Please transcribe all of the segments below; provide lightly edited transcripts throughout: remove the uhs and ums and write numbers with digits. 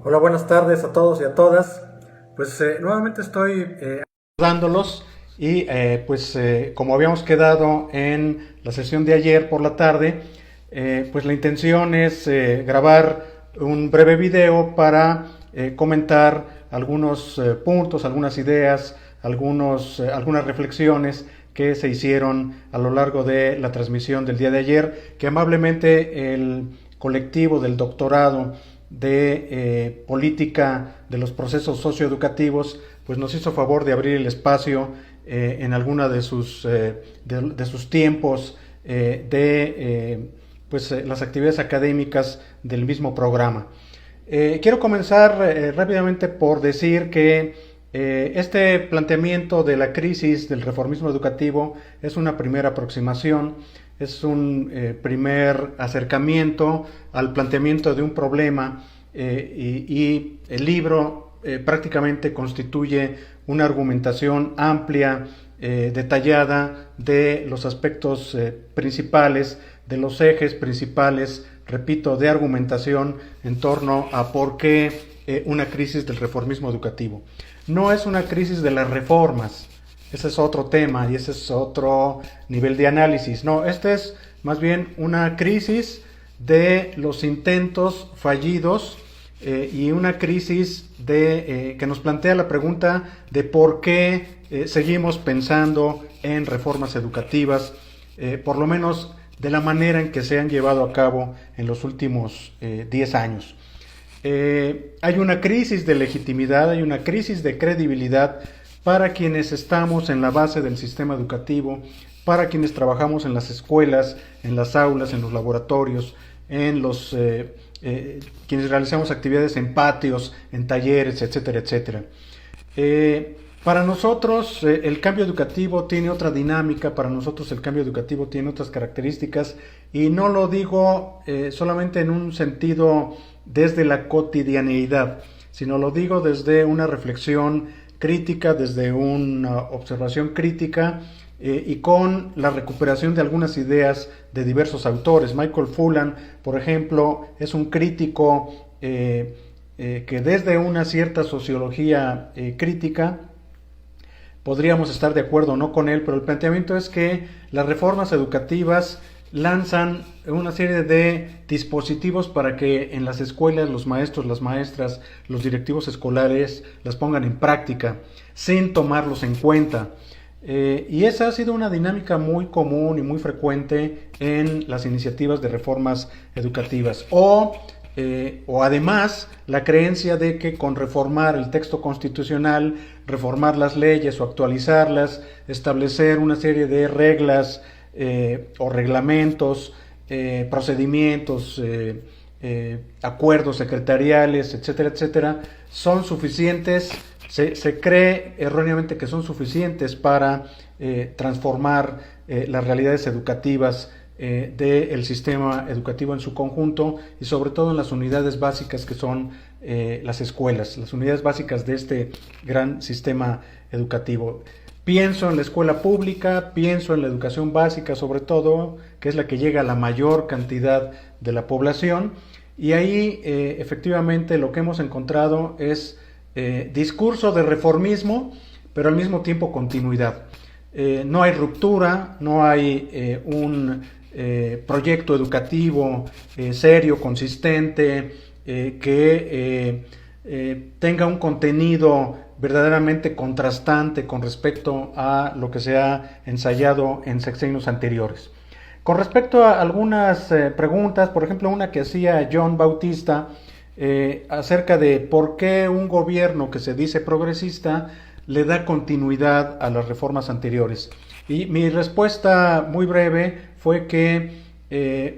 Hola, buenas tardes a todos y a todas. Nuevamente estoy dándolos y como habíamos quedado en la sesión de ayer por la tarde, pues la intención es grabar un breve video para comentar algunos puntos, algunas ideas, algunas reflexiones que se hicieron a lo largo de la transmisión del día de ayer, que amablemente el colectivo del doctorado de política de los procesos socioeducativos pues nos hizo favor de abrir el espacio en alguna de sus tiempos las actividades académicas del mismo programa. Quiero comenzar rápidamente por decir que este planteamiento de la crisis del reformismo educativo es una primera aproximación, es un primer acercamiento al planteamiento de un problema y el libro prácticamente constituye una argumentación amplia, detallada de los aspectos principales, de los ejes principales, repito, de argumentación en torno a por qué una crisis del reformismo educativo. No es una crisis de las reformas, ese es otro tema y ese es otro nivel de análisis. No, esta es más bien una crisis de los intentos fallidos y una crisis que nos plantea la pregunta de por qué seguimos pensando en reformas educativas, por lo menos de la manera en que se han llevado a cabo en los últimos 10 años. Hay una crisis de legitimidad, hay una crisis de credibilidad para quienes estamos en la base del sistema educativo, para quienes trabajamos en las escuelas, en las aulas, en los laboratorios, en quienes realizamos actividades en patios, en talleres, etcétera, etcétera. Para nosotros el cambio educativo tiene otra dinámica, para nosotros el cambio educativo tiene otras características y no lo digo solamente en un sentido desde la cotidianeidad, sino lo digo desde una reflexión crítica, desde una observación crítica y con la recuperación de algunas ideas de diversos autores. Michael Phelan, por ejemplo, es un crítico que desde una cierta sociología crítica podríamos estar de acuerdo o no con él, pero el planteamiento es que las reformas educativas lanzan una serie de dispositivos para que en las escuelas los maestros, las maestras, los directivos escolares las pongan en práctica sin tomarlos en cuenta. Y esa ha sido una dinámica muy común y muy frecuente en las iniciativas de reformas educativas. O además la creencia de que con reformar el texto constitucional, reformar las leyes o actualizarlas, establecer una serie de reglas o reglamentos, procedimientos, acuerdos secretariales, etcétera, etcétera, son suficientes. Se cree erróneamente que son suficientes para transformar las realidades educativas del sistema educativo en su conjunto y sobre todo en las unidades básicas que son las escuelas, las unidades básicas de este gran sistema educativo. Pienso en la escuela pública, pienso en la educación básica sobre todo, que es la que llega a la mayor cantidad de la población, y ahí efectivamente lo que hemos encontrado es discurso de reformismo, pero al mismo tiempo continuidad. No hay ruptura, no hay un proyecto educativo serio, consistente, que tenga un contenido verdaderamente contrastante con respecto a lo que se ha ensayado en sexenios anteriores. Con respecto a algunas preguntas, por ejemplo una que hacía John Bautista acerca de por qué un gobierno que se dice progresista le da continuidad a las reformas anteriores. Y mi respuesta muy breve fue que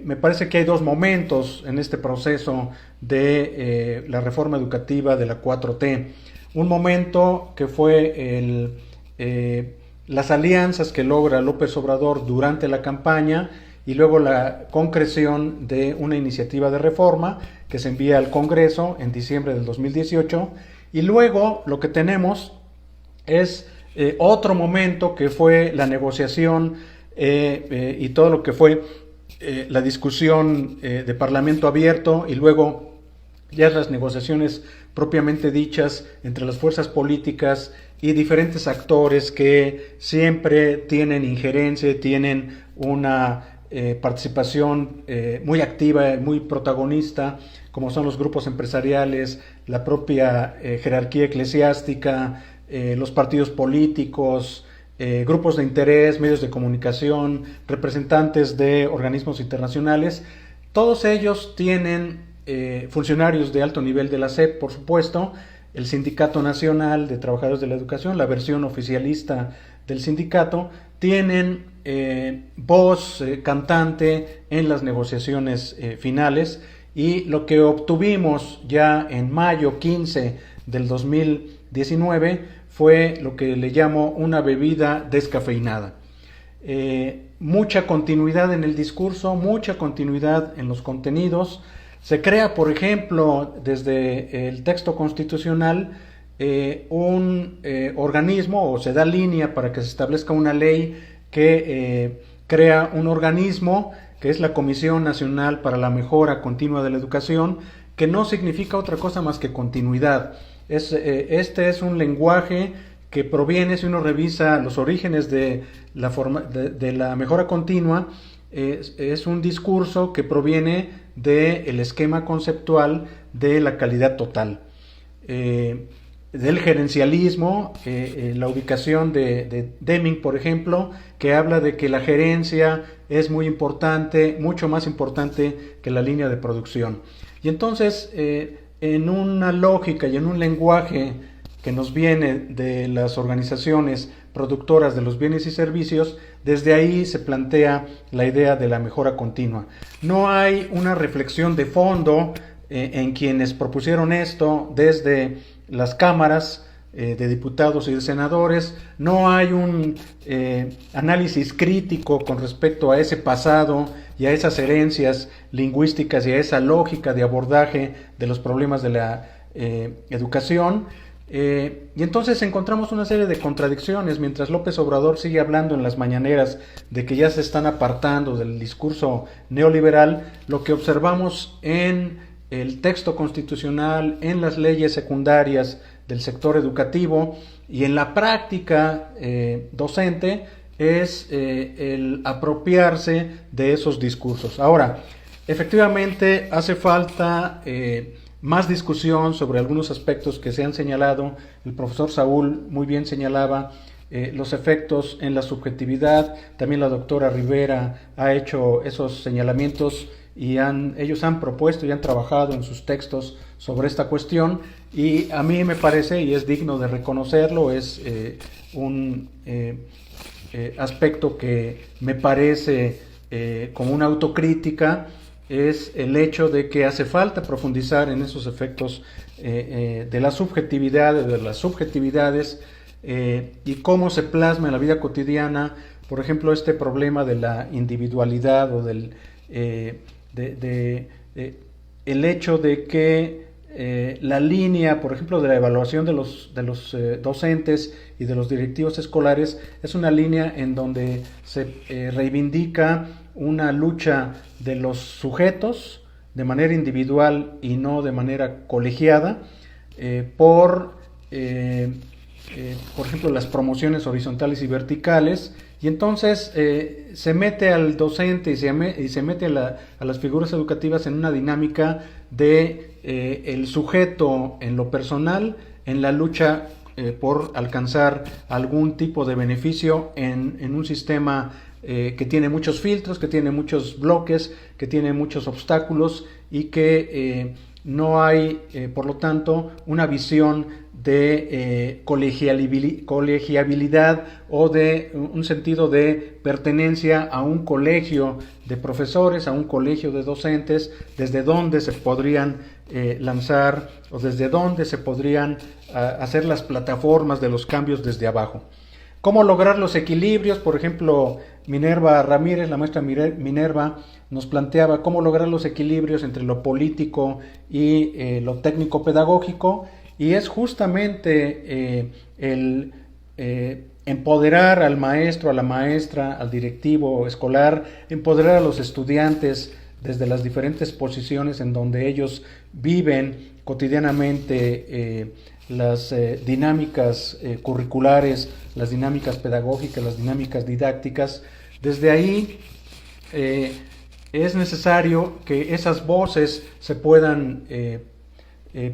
me parece que hay dos momentos en este proceso de la reforma educativa de la 4T. Un momento que fue las alianzas que logra López Obrador durante la campaña y luego la concreción de una iniciativa de reforma que se envía al Congreso en diciembre del 2018 y luego lo que tenemos es otro momento que fue la negociación y todo lo que fue la discusión de Parlamento abierto y luego ya las negociaciones propiamente dichas entre las fuerzas políticas y diferentes actores que siempre tienen injerencia, tienen una participación muy activa, muy protagonista, como son los grupos empresariales, la propia jerarquía eclesiástica, los partidos políticos, grupos de interés, medios de comunicación, representantes de organismos internacionales. Todos ellos tienen funcionarios de alto nivel de la SEP, por supuesto, el Sindicato Nacional de Trabajadores de la Educación, la versión oficialista del sindicato, tienen voz cantante en las negociaciones finales, y lo que obtuvimos ya en mayo 15 del 2019 fue lo que le llamo una bebida descafeinada. Mucha continuidad en el discurso, mucha continuidad en los contenidos. Se crea, por ejemplo, desde el texto constitucional un organismo, o se da línea para que se establezca una ley que crea un organismo que es la Comisión Nacional para la Mejora Continua de la Educación, que no significa otra cosa más que continuidad. Este es un lenguaje que proviene, si uno revisa los orígenes de la mejora continua, es un discurso que proviene del esquema conceptual de la calidad total, del gerencialismo, la ubicación de Deming, por ejemplo, que habla de que la gerencia es muy importante, mucho más importante que la línea de producción. Y entonces, en una lógica y en un lenguaje que nos viene de las organizaciones productoras de los bienes y servicios, desde ahí se plantea la idea de la mejora continua. No hay una reflexión de fondo en quienes propusieron esto desde las cámaras de diputados y de senadores. No hay un análisis crítico con respecto a ese pasado y a esas herencias lingüísticas y a esa lógica de abordaje de los problemas de la educación. Y entonces encontramos una serie de contradicciones. Mientras López Obrador sigue hablando en las mañaneras de que ya se están apartando del discurso neoliberal, lo que observamos en el texto constitucional, en las leyes secundarias del sector educativo y en la práctica docente es el apropiarse de esos discursos. Ahora, efectivamente hace falta más discusión sobre algunos aspectos que se han señalado. El profesor Saúl muy bien señalaba los efectos en la subjetividad. También la doctora Rivera ha hecho esos señalamientos y ellos han propuesto y han trabajado en sus textos sobre esta cuestión, y a mí me parece, y es digno de reconocerlo, es un aspecto que me parece como una autocrítica, es el hecho de que hace falta profundizar en esos efectos de la subjetividad, de las subjetividades, y cómo se plasma en la vida cotidiana, por ejemplo, este problema de la individualidad o del el hecho de que la línea, por ejemplo, de la evaluación de los docentes y de los directivos escolares es una línea en donde se reivindica una lucha de los sujetos de manera individual y no de manera colegiada por ejemplo, las promociones horizontales y verticales. Y entonces se mete al docente y se mete a las figuras educativas en una dinámica de el sujeto en lo personal, en la lucha por alcanzar algún tipo de beneficio en un sistema que tiene muchos filtros, que tiene muchos bloques, que tiene muchos obstáculos, y que no hay, por lo tanto, una visión de colegiabilidad o de un sentido de pertenencia a un colegio de profesores, a un colegio de docentes, desde donde se podrían lanzar o desde donde se podrían hacer las plataformas de los cambios desde abajo. ¿Cómo lograr los equilibrios? Por ejemplo, Minerva Ramírez, la maestra Minerva, nos planteaba cómo lograr los equilibrios entre lo político y lo técnico-pedagógico, y es justamente el empoderar al maestro, a la maestra, al directivo escolar, empoderar a los estudiantes desde las diferentes posiciones en donde ellos viven cotidianamente las dinámicas curriculares, las dinámicas pedagógicas, las dinámicas didácticas. Desde ahí es necesario que esas voces se puedan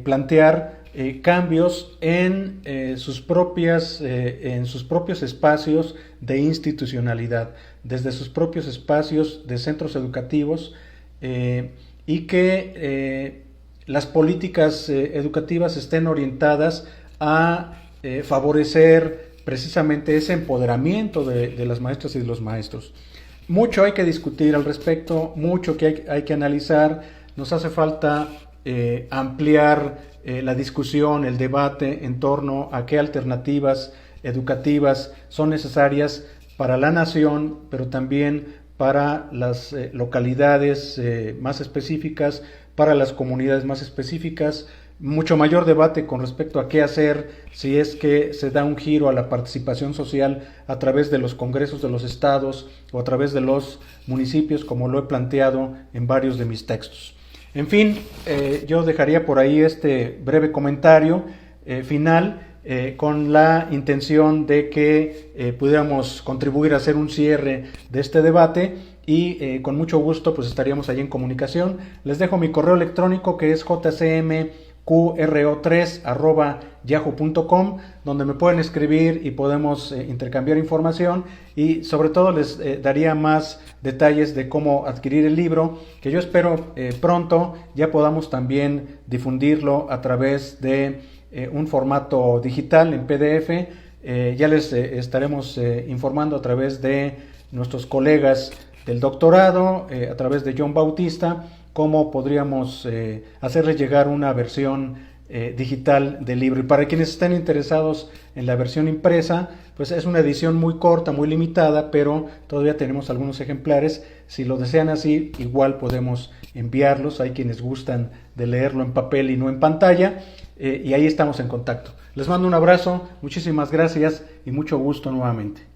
plantear cambios en sus propios espacios de institucionalidad, desde sus propios espacios de centros educativos, y que las políticas educativas estén orientadas a favorecer precisamente ese empoderamiento de las maestras y de los maestros. Mucho hay que discutir al respecto, mucho que hay que analizar. Nos hace falta ampliar la discusión, el debate en torno a qué alternativas educativas son necesarias para la nación, pero también para las localidades más específicas, para las comunidades más específicas. Mucho mayor debate con respecto a qué hacer si es que se da un giro a la participación social a través de los congresos de los estados o a través de los municipios, como lo he planteado en varios de mis textos. En fin, yo dejaría por ahí este breve comentario final con la intención de que pudiéramos contribuir a hacer un cierre de este debate y con mucho gusto pues estaríamos allí en comunicación. Les dejo mi correo electrónico, que es jcmqro3@yahoo.com, donde me pueden escribir y podemos intercambiar información, y sobre todo les daría más detalles de cómo adquirir el libro, que yo espero pronto ya podamos también difundirlo a través de un formato digital en PDF. Ya les estaremos informando a través de nuestros colegas del doctorado, a través de John Bautista, cómo podríamos hacerles llegar una versión digital del libro. Y para quienes estén interesados en la versión impresa, pues es una edición muy corta, muy limitada, pero todavía tenemos algunos ejemplares. Si lo desean así, igual podemos enviarlos. Hay quienes gustan de leerlo en papel y no en pantalla, y ahí estamos en contacto. Les mando un abrazo, muchísimas gracias y mucho gusto nuevamente.